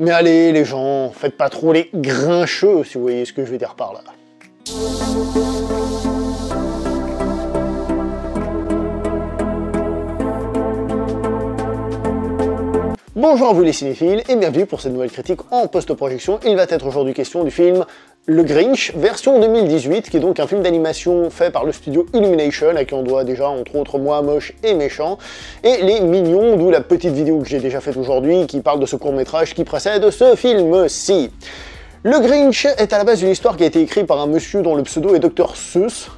Mais allez les gens, faites pas trop les grincheux si vous voyez ce que je veux dire par là. Bonjour à vous les cinéphiles et bienvenue pour cette nouvelle critique en post-projection. Il va être aujourd'hui question du film Le Grinch, version 2018, qui est donc un film d'animation fait par le studio Illumination, à qui on doit déjà, entre autres, Moi, Moche et Méchant, et Les Mignons, d'où la petite vidéo que j'ai déjà faite aujourd'hui, qui parle de ce court-métrage qui précède ce film-ci. Le Grinch est à la base une histoire qui a été écrite par un monsieur dont le pseudo est Dr. Seuss.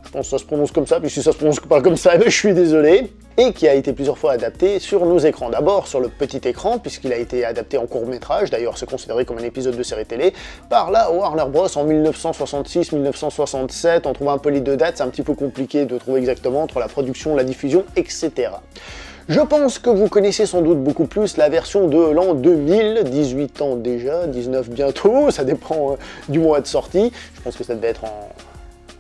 Je pense que ça se prononce comme ça, puis si ça se prononce pas comme ça, je suis désolé. Et qui a été plusieurs fois adapté sur nos écrans. D'abord sur le petit écran, puisqu'il a été adapté en court-métrage, d'ailleurs c'est considéré comme un épisode de série télé, par la Warner Bros. En 1966-1967, on trouve un peu les deux dates, c'est un petit peu compliqué de trouver exactement entre la production, la diffusion, etc. Je pense que vous connaissez sans doute beaucoup plus la version de l'an 2000, 18 ans déjà, 19 bientôt, ça dépend du mois de sortie, je pense que ça devait être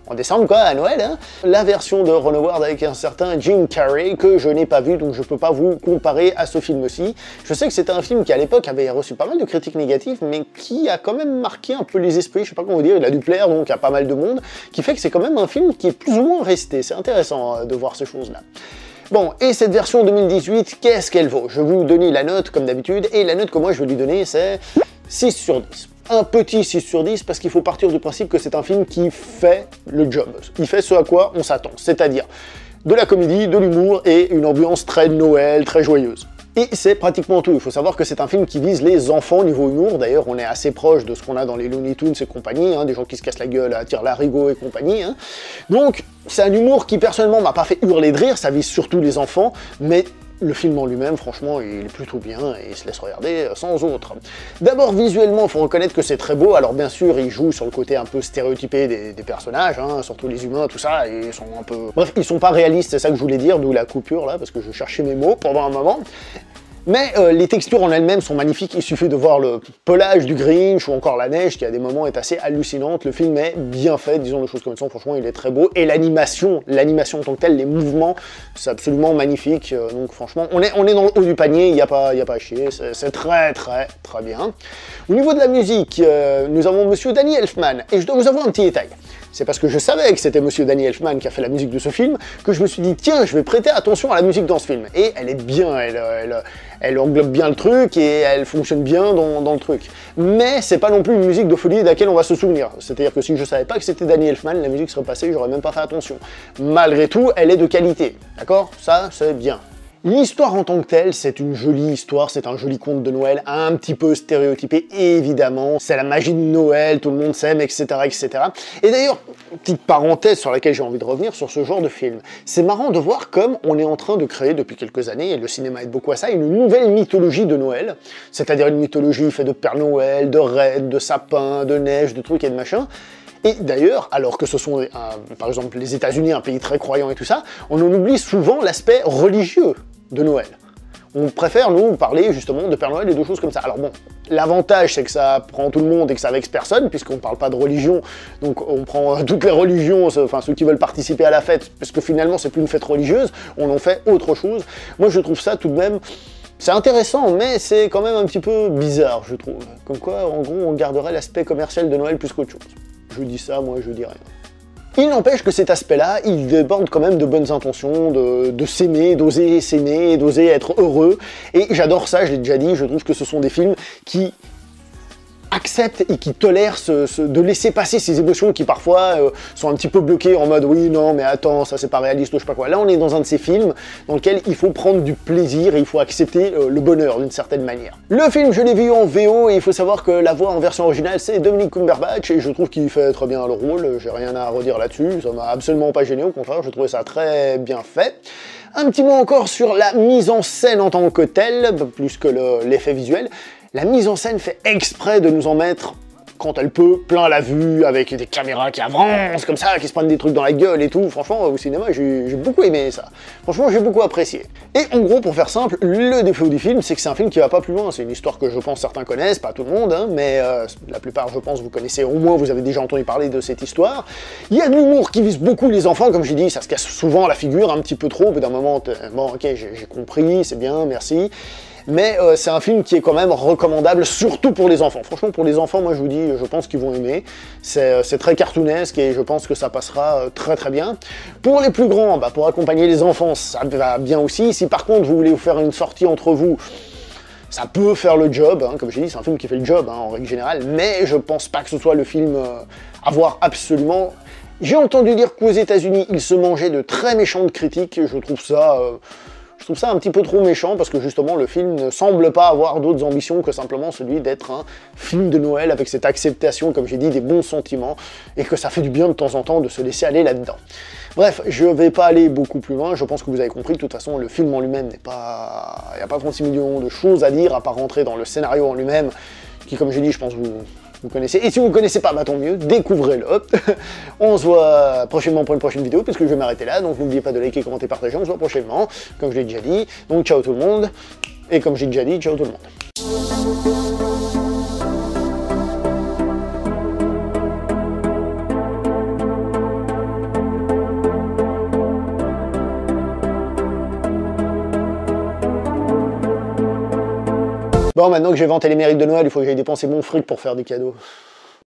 en décembre quoi, à Noël, hein. La version de Ron Howard avec un certain Jim Carrey que je n'ai pas vu, donc je peux pas vous comparer à ce film-ci. Je sais que c'était un film qui à l'époque avait reçu pas mal de critiques négatives, mais qui a quand même marqué un peu les esprits, je sais pas comment dire, il a dû plaire donc à pas mal de monde, qui fait que c'est quand même un film qui est plus ou moins resté, c'est intéressant de voir ces choses-là. Bon, et cette version 2018, qu'est-ce qu'elle vaut? Je vais vous donner la note comme d'habitude, et la note que moi je vais lui donner c'est 6 sur 10. Un petit 6 sur 10 parce qu'il faut partir du principe que c'est un film qui fait le job. Il fait ce à quoi on s'attend, c'est-à-dire de la comédie, de l'humour et une ambiance très Noël, très joyeuse. Et c'est pratiquement tout. Il faut savoir que c'est un film qui vise les enfants niveau humour. D'ailleurs, on est assez proche de ce qu'on a dans les Looney Tunes et compagnie, hein, des gens qui se cassent la gueule à tire-larigot et compagnie. Hein. Donc, c'est un humour qui, personnellement, m'a pas fait hurler de rire. Ça vise surtout les enfants, mais le film en lui-même, franchement, il est plutôt bien et il se laisse regarder sans autre. D'abord, visuellement, il faut reconnaître que c'est très beau. Alors, bien sûr, il joue sur le côté un peu stéréotypé des personnages, hein, surtout les humains, tout ça, et ils sont un peu... Bref, ils sont pas réalistes, c'est ça que je voulais dire, d'où la coupure, là, parce que je cherchais mes mots pendant un moment. Mais les textures en elles-mêmes sont magnifiques, il suffit de voir le pelage du Grinch ou encore la neige qui à des moments est assez hallucinante. Le film est bien fait, disons les choses comme ça, franchement il est très beau. Et l'animation en tant que telle, les mouvements, c'est absolument magnifique. Donc franchement, on est dans le haut du panier, il n'y a pas à chier, c'est très bien. Au niveau de la musique, nous avons monsieur Danny Elfman, et je dois vous avouer un petit détail. C'est parce que je savais que c'était monsieur Danny Elfman qui a fait la musique de ce film que je me suis dit tiens, je vais prêter attention à la musique dans ce film. Et elle est bien, elle englobe bien le truc et elle fonctionne bien dans le truc. Mais c'est pas non plus une musique de folie de laquelle on va se souvenir. C'est-à-dire que si je savais pas que c'était Danny Elfman, la musique serait passée, j'aurais même pas fait attention. Malgré tout, elle est de qualité. D'accord? Ça, c'est bien. L'histoire en tant que telle, c'est une jolie histoire, c'est un joli conte de Noël, un petit peu stéréotypé, évidemment. C'est la magie de Noël, tout le monde s'aime, etc., etc. Et d'ailleurs, petite parenthèse sur laquelle j'ai envie de revenir sur ce genre de film. C'est marrant de voir comme on est en train de créer depuis quelques années, et le cinéma aide beaucoup à ça, une nouvelle mythologie de Noël. C'est-à-dire une mythologie faite de Père Noël, de reines, de sapins, de neige, de trucs et de machins. Et d'ailleurs, alors que ce sont, par exemple, les États-Unis, un pays très croyant et tout ça, on en oublie souvent l'aspect religieux de Noël. On préfère, nous, parler justement de Père Noël et de choses comme ça. Alors bon, l'avantage, c'est que ça prend tout le monde et que ça vexe personne, puisqu'on ne parle pas de religion, donc on prend toutes les religions, enfin ceux qui veulent participer à la fête, parce que finalement, c'est plus une fête religieuse, on en fait autre chose. Moi, je trouve ça tout de même... C'est intéressant, mais c'est quand même un petit peu bizarre, je trouve. Comme quoi, en gros, on garderait l'aspect commercial de Noël plus qu'autre chose. Je dis ça, moi, je dis rien. Il n'empêche que cet aspect-là, il déborde quand même de bonnes intentions, de s'aimer, d'oser être heureux. Et j'adore ça, je l'ai déjà dit, je trouve que ce sont des films qui acceptent et qui tolèrent de laisser passer ces émotions qui parfois sont un petit peu bloquées en mode oui, non, mais attends, ça c'est pas réaliste ou je sais pas quoi. Là, on est dans un de ces films dans lequel il faut prendre du plaisir et il faut accepter le bonheur d'une certaine manière. Le film, je l'ai vu en VO et il faut savoir que la voix en version originale, c'est Dominic Cumberbatch et je trouve qu'il fait très bien le rôle, j'ai rien à redire là-dessus, ça m'a absolument pas gêné, au contraire, je trouvais ça très bien fait. Un petit mot encore sur la mise en scène en tant que telle, plus que l'effet visuel. La mise en scène fait exprès de nous en mettre, quand elle peut, plein la vue, avec des caméras qui avancent comme ça, qui se prennent des trucs dans la gueule et tout. Franchement, au cinéma, j'ai beaucoup aimé ça. Franchement, j'ai beaucoup apprécié. Et en gros, pour faire simple, le défaut du film, c'est que c'est un film qui va pas plus loin. C'est une histoire que je pense certains connaissent, pas tout le monde, hein, mais la plupart, je pense, vous connaissez au moins, vous avez déjà entendu parler de cette histoire. Il y a de l'humour qui vise beaucoup les enfants, comme j'ai dit, ça se casse souvent la figure un petit peu trop. Au bout d'un moment, bon, ok, j'ai compris, c'est bien, merci. mais c'est un film qui est quand même recommandable, surtout pour les enfants. Franchement, pour les enfants, moi je vous dis, je pense qu'ils vont aimer. C'est très cartoonesque et je pense que ça passera très très bien. Pour les plus grands, bah, pour accompagner les enfants, ça va bien aussi. Si par contre vous voulez vous faire une sortie entre vous, ça peut faire le job, hein, comme j'ai dit, c'est un film qui fait le job, hein, en règle générale, mais je pense pas que ce soit le film à voir absolument. J'ai entendu dire qu'aux États-Unis, il se mangeait de très méchantes critiques, je trouve ça un petit peu trop méchant, parce que justement, le film ne semble pas avoir d'autres ambitions que simplement celui d'être un film de Noël avec cette acceptation, comme j'ai dit, des bons sentiments, et que ça fait du bien de temps en temps de se laisser aller là-dedans. Bref, je vais pas aller beaucoup plus loin, je pense que vous avez compris, de toute façon, le film en lui-même n'est pas... Il n'y a pas 36 millions de choses à dire, à part rentrer dans le scénario en lui-même, qui, comme j'ai dit, je pense vous connaissez. Et si vous ne connaissez pas, bah tant mieux, découvrez-le. On se voit prochainement pour une prochaine vidéo, puisque je vais m'arrêter là, donc n'oubliez pas de liker, commenter, partager, on se voit prochainement, comme je l'ai déjà dit. Donc ciao tout le monde, et comme j'ai déjà dit, ciao tout le monde. Bon, maintenant que j'ai vanté les mérites de Noël, il faut que j'aille dépenser mon fric pour faire des cadeaux.